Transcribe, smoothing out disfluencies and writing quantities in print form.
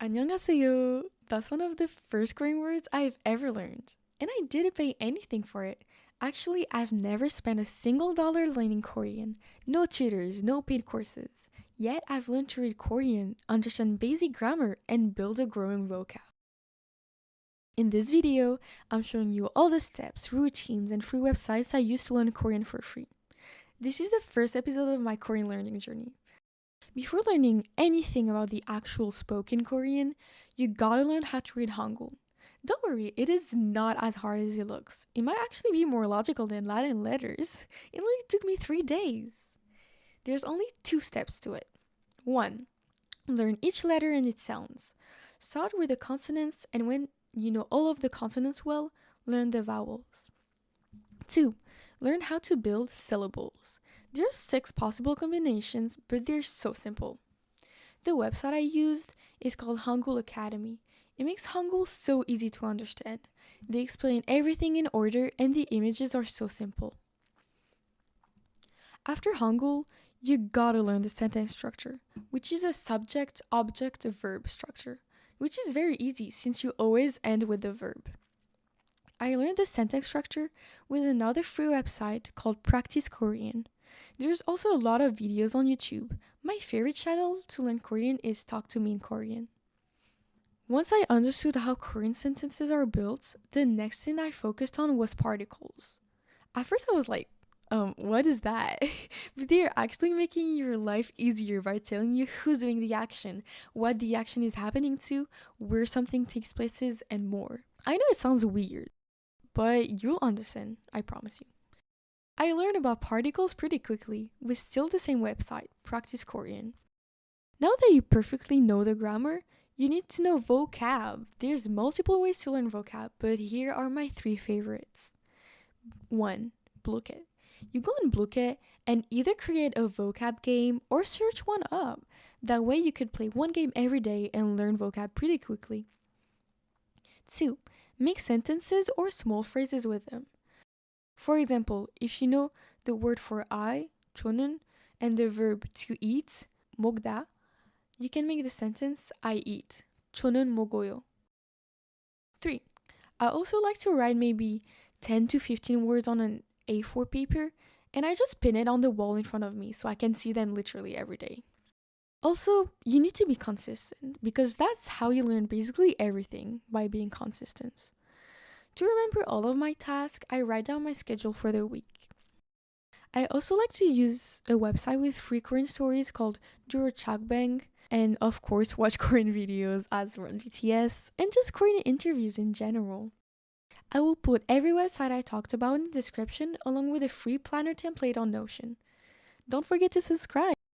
안녕하세요. That's one of the first Korean words I've ever learned. And I didn't pay anything for it. Actually, I've never spent a single dollar learning Korean. No tutors, no paid courses. Yet I've learned to read Korean, understand basic grammar, and build a growing vocab. In this video, I'm showing you all the steps, routines, and free websites I used to learn Korean for free. This is the first episode of my Korean learning journey. Before learning anything about the actual spoken Korean, you gotta learn how to read Hangul. Don't worry, it is not as hard as it looks. It might actually be more logical than Latin letters. It only took me 3 days. There's only 2 steps to it. 1. Learn each letter and its sounds. Start with the consonants, and when you know all of the consonants well, learn the vowels. 2. Learn how to build syllables. There are 6 possible combinations, but they're so simple. The website I used is called Hangul Academy. It makes Hangul so easy to understand. They explain everything in order and the images are so simple. After Hangul, you gotta learn the sentence structure, which is a subject, object, verb structure, which is very easy since you always end with the verb. I learned the sentence structure with another free website called Practice Korean. There's also a lot of videos on YouTube. My favorite channel to learn Korean is Talk to Me in Korean. Once I understood how Korean sentences are built, the next thing I focused on was particles. At first I was like, what is that? But they're actually making your life easier by telling you who's doing the action, what the action is happening to, where something takes place, and more. I know it sounds weird, but you'll understand, I promise you. I learned about particles pretty quickly with still the same website, Practice Korean. Now that you perfectly know the grammar, you need to know vocab. There's multiple ways to learn vocab, but here are my 3 favorites. 1. Blooket. You go on Blooket and either create a vocab game or search one up. That way you could play one game every day and learn vocab pretty quickly. 2. Make sentences or small phrases with them. For example, if you know the word for I, 저는, and the verb to eat, 먹다, you can make the sentence I eat, 저는 먹어요. 3. I also like to write maybe 10 to 15 words on an A4 paper, and I just pin it on the wall in front of me so I can see them literally every day. Also, you need to be consistent because that's how you learn basically everything, by being consistent. To remember all of my tasks, I write down my schedule for the week. I also like to use a website with free Korean stories called Chagbang, and of course watch Korean videos as Run BTS, and just Korean interviews in general. I will put every website I talked about in the description along with a free planner template on Notion. Don't forget to subscribe!